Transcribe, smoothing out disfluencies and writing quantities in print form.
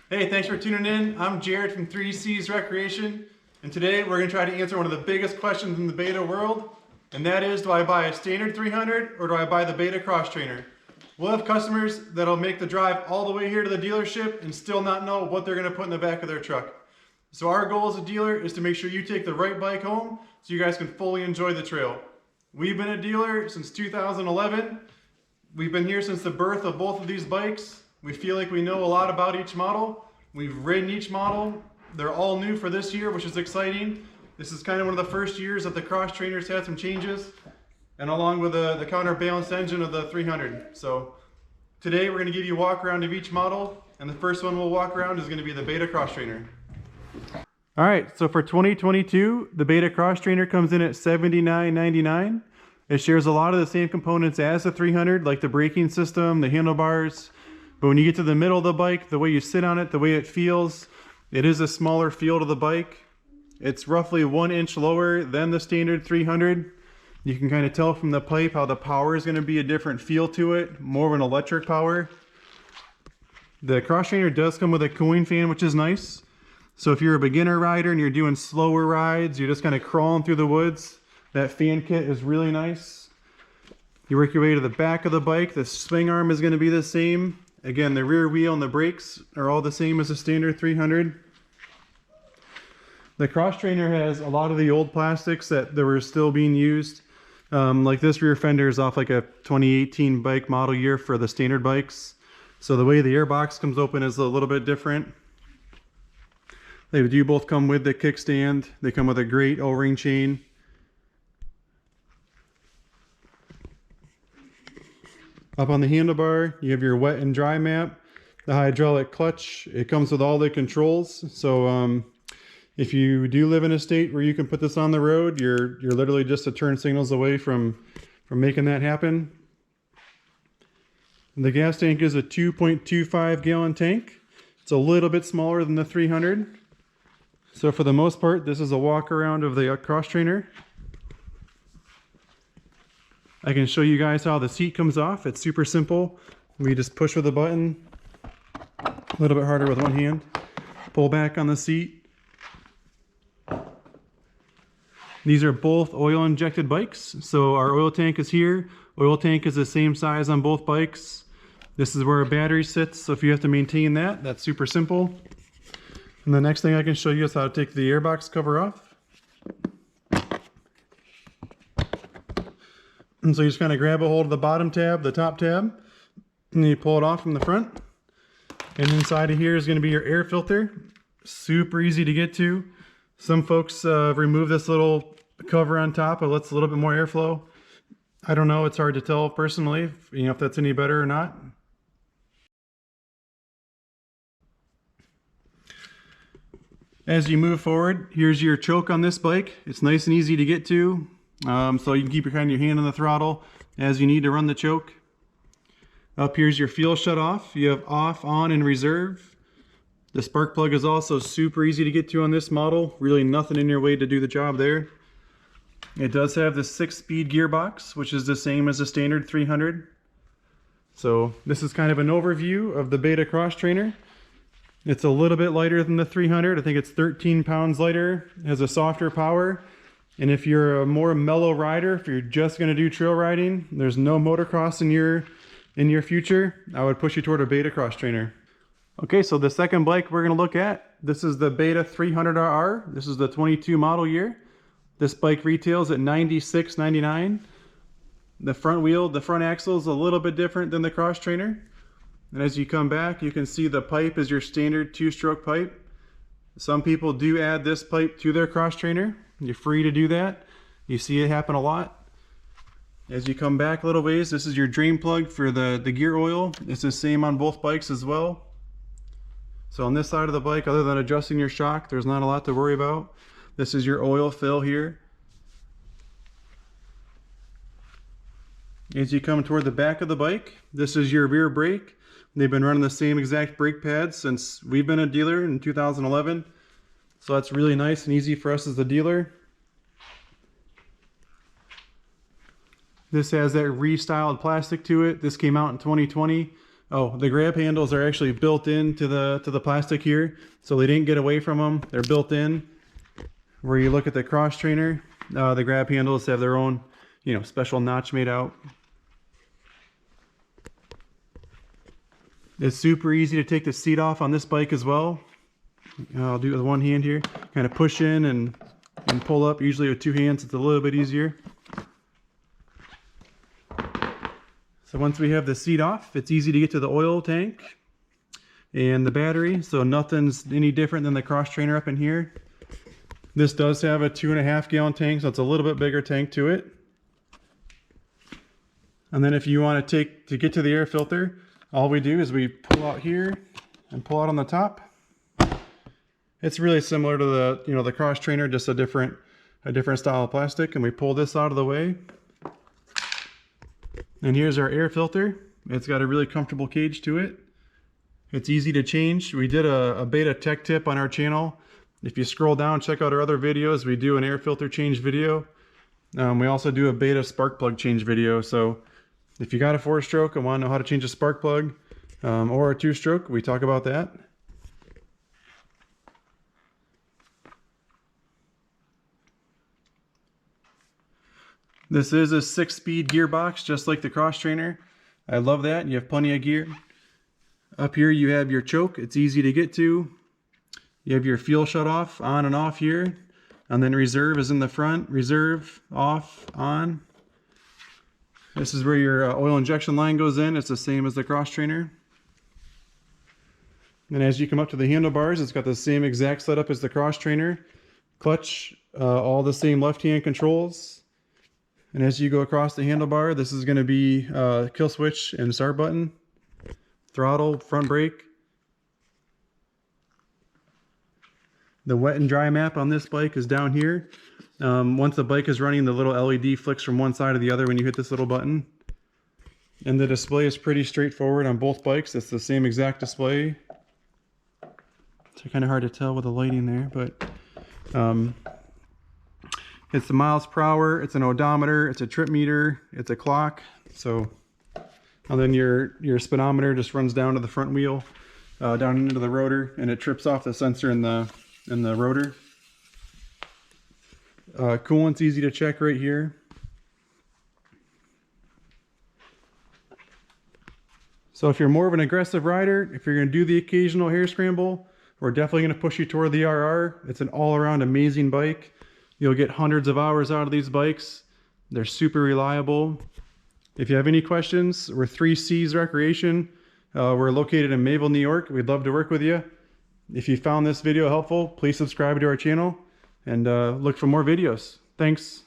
Hey, thanks for tuning in. I'm Jared from 3C's Recreation, and today we're going to try to answer one of the biggest questions in the beta world, and that is, do I buy a standard 300 or do I buy the Beta XTrainer? We'll have customers that'll make the drive all the way here to the dealership and still not know what they're going to put in the back of their truck. So our goal as a dealer is to make sure you take the right bike home so you guys can fully enjoy the trail. We've been a dealer since 2011. We've been here since the birth of both of these bikes. We feel like we know a lot about each model. We've ridden each model. They're all new for this year, which is exciting. This is kind of one of the first years that the XTrainer's had some changes, and along with the counterbalanced engine of the 300. So today we're going to give you a walk around of each model, and the first one we'll walk around is going to be the Beta XTrainer. All right, so for 2022, the Beta XTrainer comes in at $79.99. It shares a lot of the same components as the 300, like the braking system, the handlebars. But when you get to the middle of the bike, the way you sit on it, the way it feels, it is a smaller feel to the bike. It's roughly 1 inch lower than the standard 300. You can kind of tell from the pipe how the power is going to be a different feel to it, more of an electric power. The XTrainer does come with a cooling fan, which is nice. So if you're a beginner rider and you're doing slower rides, you're just kind of crawling through the woods, that fan kit is really nice. You work your way to the back of the bike. The swing arm is going to be the same. Again, the rear wheel and the brakes are all the same as the standard 300. The XTrainer has a lot of the old plastics that were still being used. Like this rear fender is off like a 2018 bike model year for the standard bikes. So the way the airbox comes open is a little bit different. They do both come with the kickstand. They come with a great O-ring chain. Up on the handlebar, you have your wet and dry map, the hydraulic clutch. It comes with all the controls. So if you do live in a state where you can put this on the road, you're literally just a turn signals away from making that happen. And the gas tank is a 2.25 gallon tank. It's a little bit smaller than the 300. So for the most part, this is a walk around of the XTrainer. I can show you guys how the seat comes off. It's super simple. We just push with a button, a little bit harder with one hand, pull back on the seat. These are both oil injected bikes. So our oil tank is here. Oil tank is the same size on both bikes. This is where our battery sits. So if you have to maintain that, that's super simple. And the next thing I can show you is how to take the airbox cover off. And so you just kind of grab a hold of the bottom tab, the top tab, and you pull it off from the front. And inside of here is going to be your air filter. Super easy to get to. Some folks remove this little cover on top. It lets a little bit more airflow. I don't know. It's hard to tell personally, if that's any better or not. As you move forward, here's your choke on this bike. It's nice and easy to get to. So you can keep your hand on the throttle as you need to run the choke. Up here's your fuel shut off. You have off, on, and reserve. The spark plug is also super easy to get to on this model. Really nothing in your way to do the job there. It does have the 6-speed gearbox, which is the same as the standard 300. So this is kind of an overview of the Beta XTrainer. It's a little bit lighter than the 300. I think it's 13 pounds lighter. It has a softer power. And if you're a more mellow rider, if you're just going to do trail riding, there's no motocross in your future, I would push you toward a Beta XTrainer. Okay, so the second bike we're going to look at, this is the Beta 300RR. This is the 22 model year. This bike retails at $96.99. The front wheel, the front axle is a little bit different than the XTrainer. And as you come back, you can see the pipe is your standard 2-stroke pipe. Some people do add this pipe to their XTrainer. You're free to do that. You see it happen a lot. As you come back a little ways, this is your drain plug for the gear oil. It's the same on both bikes as well. So on this side of the bike, other than adjusting your shock, there's not a lot to worry about. This is your oil fill here. As you come toward the back of the bike, this is your rear brake. They've been running the same exact brake pads since we've been a dealer in 2011. So that's really nice and easy for us as the dealer. This has that restyled plastic to it. This came out in 2020. Oh, the grab handles are actually built into the plastic here, so they didn't get away from them. They're built in. Where you look at the cross trainer, the grab handles have their own, special notch made out. It's super easy to take the seat off on this bike as well. I'll do it with one hand here. Kind of push in and pull up. Usually with two hands, it's a little bit easier. So once we have the seat off, it's easy to get to the oil tank and the battery. So nothing's any different than the cross trainer up in here. This does have a 2.5 gallon tank, so it's a little bit bigger tank to it. And then if you want to get to the air filter, all we do is we pull out here and pull out on the top. It's really similar to the the cross trainer, just a different style of plastic. And we pull this out of the way. And here's our air filter. It's got a really comfortable cage to it. It's easy to change. We did a beta tech tip on our channel. If you scroll down, check out our other videos. We do an air filter change video. We also do a beta spark plug change video. So if you got a 4-stroke and want to know how to change a spark plug or a 2-stroke, we talk about that. This is a 6-speed gearbox, just like the cross trainer. I love that. You have plenty of gear. Up here you have your choke. It's easy to get to. You have your fuel shut off, on and off here. And then reserve is in the front. Reserve, off, on. This is where your oil injection line goes in. It's the same as the cross trainer. And as you come up to the handlebars, it's got the same exact setup as the cross trainer. Clutch, all the same left-hand controls. And as you go across the handlebar, this is going to be kill switch and start button. Throttle, front brake. The wet and dry map on this bike is down here. Once the bike is running, the little LED flicks from one side to the other when you hit this little button. And the display is pretty straightforward on both bikes. It's the same exact display. It's kind of hard to tell with the lighting there, but it's the miles per hour, it's an odometer, it's a trip meter, it's a clock. So, and then your speedometer just runs down to the front wheel, down into the rotor, and it trips off the sensor in the rotor. Coolant's easy to check right here. So if you're more of an aggressive rider, if you're going to do the occasional hair scramble, we're definitely going to push you toward the RR. It's an all-around amazing bike. You'll get hundreds of hours out of these bikes. They're super reliable. If you have any questions, we're 3Cs Recreation. We're located in Mayville, New York. We'd love to work with you. If you found this video helpful, please subscribe to our channel and look for more videos. Thanks.